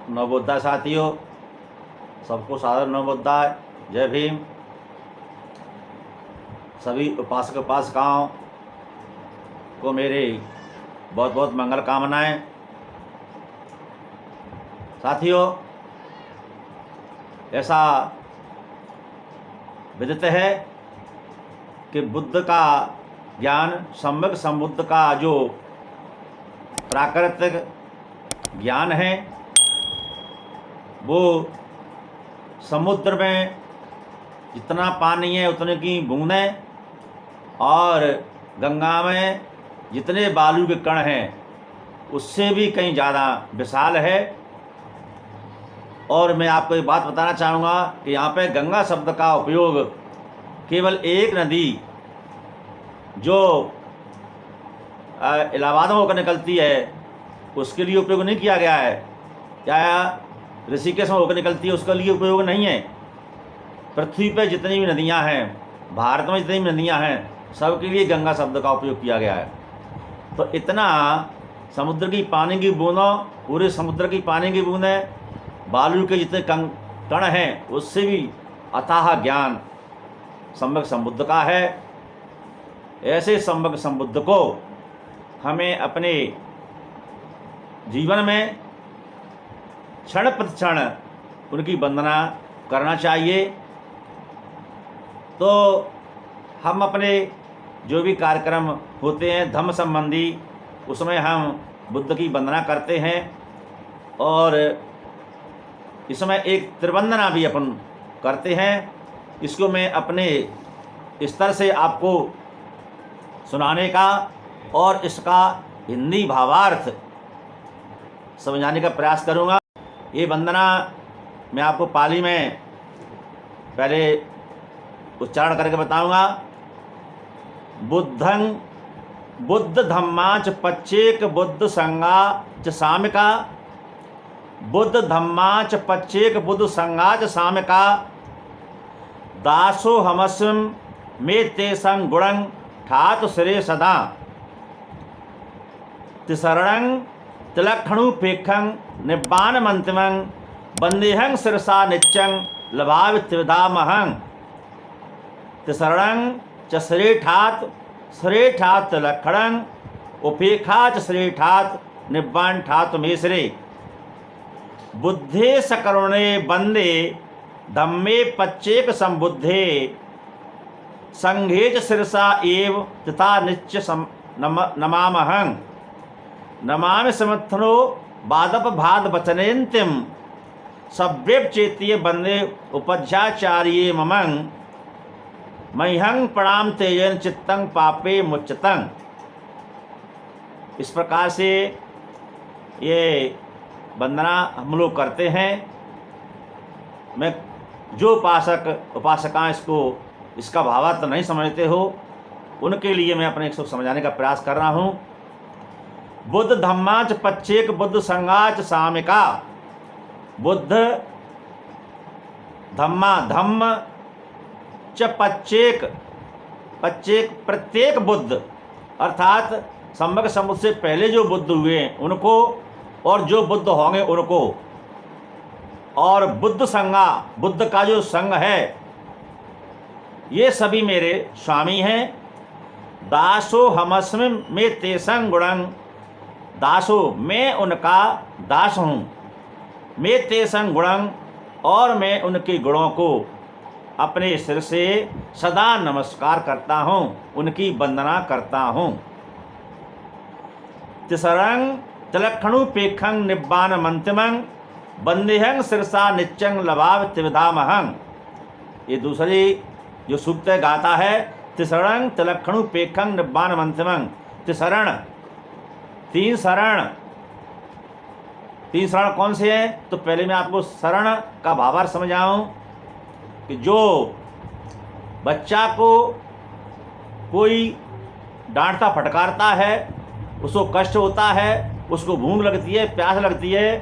नवोदय साथियों, सबको सादर नवोदय। जय भीम। सभी उपासक उपासिकाओं को मेरे बहुत बहुत मंगल कामनाएं। साथियों, ऐसा विदित है कि बुद्ध का ज्ञान, सम्यक संबुद्ध का जो प्राकृतिक ज्ञान है वो समुद्र में जितना पानी है उतने की बूंदें और गंगा में जितने बालू के कण हैं उससे भी कहीं ज़्यादा विशाल है। और मैं आपको एक बात बताना चाहूँगा कि यहाँ पे गंगा शब्द का उपयोग केवल एक नदी जो इलाहाबाद में होकर निकलती है उसके लिए उपयोग नहीं किया गया है, या ऋषिकेश में होकर निकलती है उसके लिए उपयोग नहीं है। पृथ्वी पर जितनी भी नदियाँ हैं, भारत में जितनी भी नदियाँ हैं, सबके लिए गंगा शब्द का उपयोग किया गया है। तो इतना समुद्र की पानी की बूंदों, पूरे समुद्र की पानी की बूंदें, बालू के जितने कण हैं उससे भी अथाह ज्ञान सम्यक संबुद्ध का है। ऐसे सम्यक संबुद्ध को हमें अपने जीवन में क्षण प्रतिक्षण उनकी वंदना करना चाहिए। तो हम अपने जो भी कार्यक्रम होते हैं धम्म संबंधी, उसमें हम बुद्ध की वंदना करते हैं और इसमें एक त्रिवंदना भी अपन करते हैं। इसको मैं अपने स्तर से आपको सुनाने का और इसका हिंदी भावार्थ समझाने का प्रयास करूंगा। ये वंदना मैं आपको पाली में पहले उच्चारण करके बताऊंगा। बुद्धं बुद्ध धम्माच पच्चेक बुद्ध संगा च सामिका, बुद्ध धम्माच पच्चेक बुद्ध संगा च सामिका, दासो हमस्म में ते संग गुणं ठात सिरे सदा, तिसरणं तिलक्षणुपेक्षं निब्बान मंतिमं, वंदेहं शिरसा नित्यं लभावित्विधामहं, तिसरणं च श्रेष्ठात् तिलक्षणं, उपेक्षा च श्रेष्ठात् निब्बान ठात मेसरे, बुद्धे सकरुणे वंदे धम्मे पच्चेक संबुद्धे, संघे च शिरसा एव तथा नित्य नमामहं, नमामि समर्थनो बादप भाद वचनेन्तिम, सभ्यप चेतीय वंदे उपध्याचार्ये ममं, मह्यं प्रणाम तेयन चित्तं पापे मुच्यतं। इस प्रकार से ये वंदना हम लोग करते हैं। मैं जो उपासक उपासकाएं इसका भावार्थ नहीं समझते हो उनके लिए मैं अपने इसको समझाने का प्रयास कर रहा हूँ। बुद्ध धम्माच पच्चेक बुद्ध संगाच सामिका, बुद्ध धम्मा, धम्म च पच्चेक, पच्चेक प्रत्येक बुद्ध, अर्थात सम्यक संबुद्ध से पहले जो बुद्ध हुए उनको और जो बुद्ध होंगे उनको, और बुद्ध संगा, बुद्ध का जो संघ है ये सभी मेरे स्वामी हैं। दासो हमस्मि में तेसं गुणं, दासो मैं उनका दास हूँ, मैं तेसं गुणं और मैं उनके गुणों को अपने सिर से सदा नमस्कार करता हूँ, उनकी वंदना करता हूँ। तिसरं तिलक्षणुपेक्षं निब्बान मंतिमं, वंदेहं शिरसा नित्यं लभावित्विधामहं। ये दूसरी जो सूक्त गाता है, तिसरणं तिलक्षणुपेक्षं निब्बान मंतिमं। तिसरण, तीन शरण कौन से हैं? तो पहले मैं आपको शरण का भावार्थ समझाऊं कि जो बच्चा को कोई डांटता फटकारता है, उसको कष्ट होता है, उसको भूख लगती है, प्यास लगती है,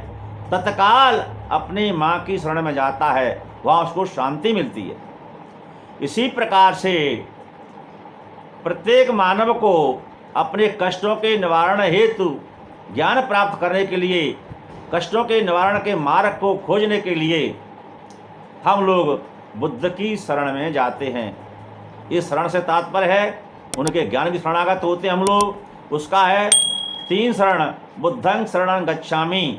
तत्काल अपनी माँ की शरण में जाता है, वहाँ उसको शांति मिलती है। इसी प्रकार से प्रत्येक मानव को अपने कष्टों के निवारण हेतु ज्ञान प्राप्त करने के लिए कष्टों के निवारण के मार्ग को खोजने के लिए हम लोग बुद्ध की शरण में जाते हैं। इस शरण से तात्पर्य है उनके ज्ञान की शरणागत होते हम लोग। उसका है 3 शरण। बुद्धं शरणं गच्छामि।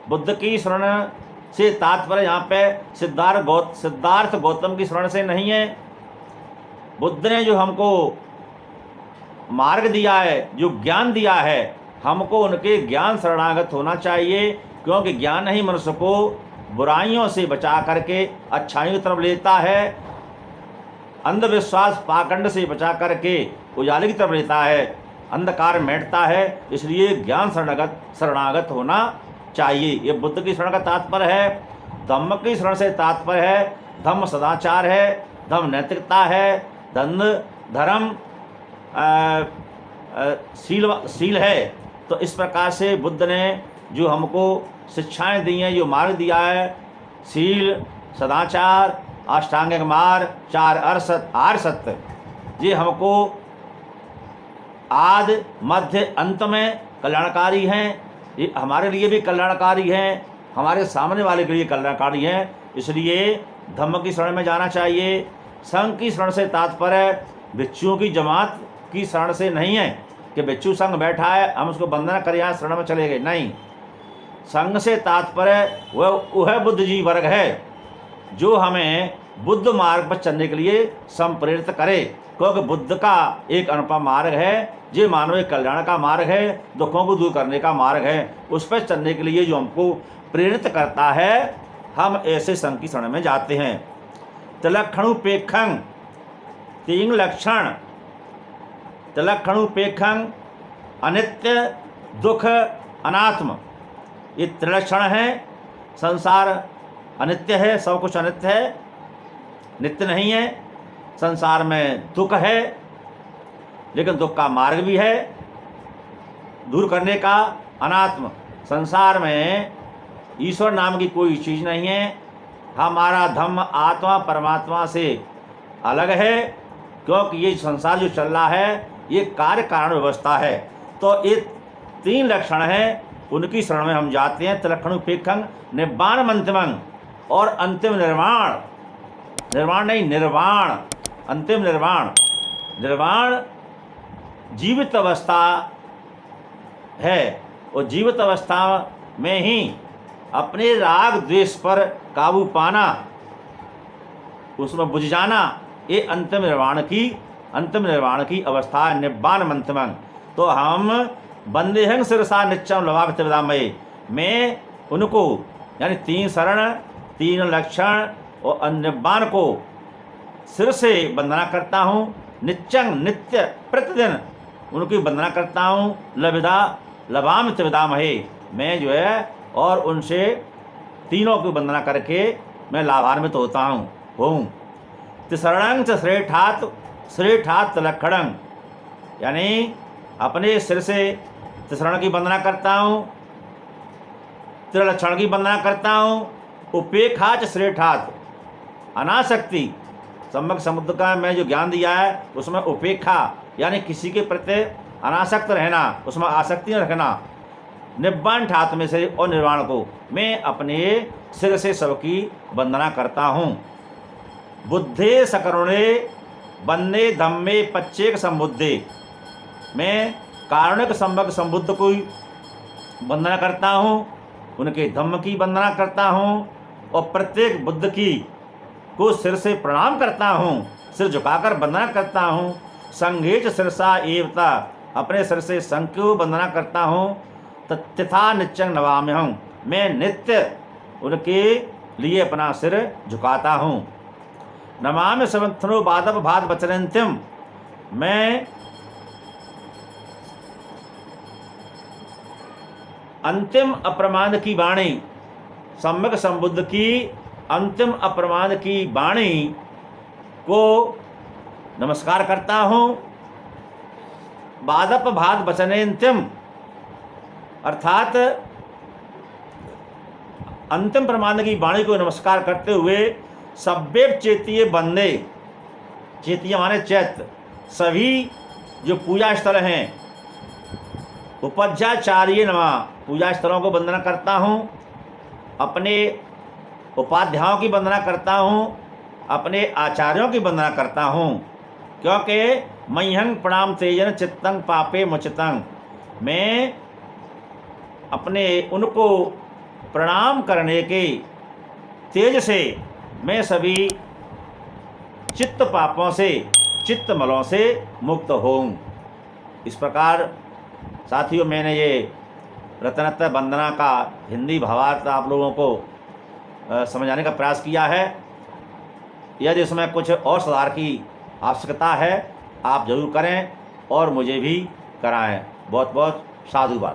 बुद्ध की शरण से तात्पर्य यहाँ पे सिद्धार्थ गौतम की शरण से नहीं है। बुद्ध ने जो हमको मार्ग दिया है, जो ज्ञान दिया है, हमको उनके ज्ञान शरणागत होना चाहिए, क्योंकि ज्ञान ही मनुष्य को बुराइयों से बचा करके अच्छाइयों की तरफ लेता है, अंधविश्वास पाखंड से बचा करके उजाले की तरफ लेता है, अंधकार मिटता है। इसलिए ज्ञान शरणागत होना चाहिए। ये बुद्ध की शरण का तात्पर्य है। धम्म की शरण से तात्पर्य है धम्म सदाचार है, धम्म नैतिकता है, धर्म शील है। तो इस प्रकार से बुद्ध ने जो हमको शिक्षाएं दी हैं, जो मार्ग दिया है, शील, सदाचार, अष्टांगिक मार्ग, 4 आर्य सत्य, ये हमको आदि मध्य अंत में कल्याणकारी हैं। ये हमारे लिए भी कल्याणकारी हैं, हमारे सामने वाले के लिए कल्याणकारी हैं। इसलिए धम्म की शरण में जाना चाहिए। संघ की शरण से तात्पर्य भिक्षुओं की जमात की शरण से नहीं है कि भिक्षु संघ बैठा है हम उसको वंदना कर यहाँ शरण में चले गए, नहीं। संघ से तात्पर्य वह बुद्धिजीवी वर्ग है जो हमें बुद्ध मार्ग पर चलने के लिए संप्रेरित करे, क्योंकि बुद्ध का एक अनुपम मार्ग है, ये मानव कल्याण का मार्ग है, दुखों को दूर करने का मार्ग है। उस पर चलने के लिए जो हमको प्रेरित करता है, हम ऐसे संघ की शरण में जाते हैं। तिलक्षणुपेक्षं, 3 लक्षण। तिलक्षणुपेक्षं अनित्य, दुख, अनात्म, ये त्रिलक्षण है। संसार अनित्य है, सब कुछ अनित्य है, नित्य नहीं है। संसार में दुख है, लेकिन दुख का मार्ग भी है दूर करने का। अनात्म, संसार में ईश्वर नाम की कोई चीज़ नहीं है। हमारा धम्म आत्मा परमात्मा से अलग है, क्योंकि ये संसार जो चल रहा है ये कार्य कारण व्यवस्था है। तो ये 3 लक्षण हैं, उनकी शरण में हम जाते हैं। तिलक्षणुपेक्षं निब्बाण मंतिमं, और अंतिम निर्वाण, निर्वाण नहीं निर्वाण, अंतिम निर्वाण। निर्वाण जीवित अवस्था है, और जीवित अवस्था में ही अपने राग द्वेष पर काबू पाना, उसमें बुझ जाना, ये अंतिम निर्वाण की अवस्था है, निब्बाण मंतिमं। तो हम बंदेहं शिरसा नित्यं लवाभितविदामये, मैं उनको यानी 3 शरण, 3 लक्षण और निब्बाण को सिर से वंदना करता हूँ। नित्यं, नित्य, प्रतिदिन उनकी वंदना करता हूँ। लभामितविदामहे, मैं जो है और उनसे तीनों की वंदना करके मैं लाभान्वित होता हूँ। तिसरणं च श्रेष्ठात् तिलक्षणं, यानी अपने सिर से तिसरण की वंदना करता हूँ, त्रिलक्षण की वंदना करता हूँ। उपेक्षा च श्रेष्ठात्, अनासक्ति, सम्यक समुद्र का मैं जो ज्ञान दिया है उसमें उपेक्षा यानी किसी के प्रति अनासक्त रहना, उसमें आसक्ति न रखना। निब्बाण ठात में से और निर्वाण को मैं अपने सिर से सबकी वंदना करता हूँ। बुद्धे सकरुणे वंदे धम्मे पच्चेक संबुद्धे, मैं कारुणिक सम्यक संबुद्ध को वंदना करता हूँ, उनके धम्म की वंदना करता हूँ, और प्रत्येक बुद्ध की को सिर से प्रणाम करता हूँ, सिर झुकाकर वंदना करता हूँ। संघेच सिरसा एवता, अपने सिर से संघ को वंदना करता हूँ। तथा नित्यं नवाम्यहं, मैं नित्य उनके लिए अपना सिर झुकाता हूँ। नमामि समर्थनो बादप भात वचनंत्यम, मैं अंतिम अप्रमाद की वाणी, सम्यक संबुद्ध की अंतिम अप्रमाद की वाणी को नमस्कार करता हूँ। बादप भात वचनेन्त्यम, अर्थात अंतिम प्रमाण की वाणी को नमस्कार करते हुए सभ्य चेतीय बंदे, चेतीय माने चैत्य, सभी जो पूजा स्थल हैं उपज्याचार्य नमः, पूजा स्थलों को वंदना करता हूँ, अपने उपाध्यायों की वंदना करता हूँ, अपने आचार्यों की वंदना करता हूँ, क्योंकि मह्यं प्रणाम तेजन चित्तं पापे मुचितं, मैं अपने उनको प्रणाम करने के तेज से मैं सभी चित्त पापों से, चित्त मलों से मुक्त होऊं। इस प्रकार साथियों, मैंने ये रत्नत्रय वंदना का हिंदी भावार्थ आप लोगों को समझाने का प्रयास किया है। यदि इसमें कुछ और सुधार की आवश्यकता है, आप जरूर करें और मुझे भी कराएं। बहुत बहुत साधुवाद।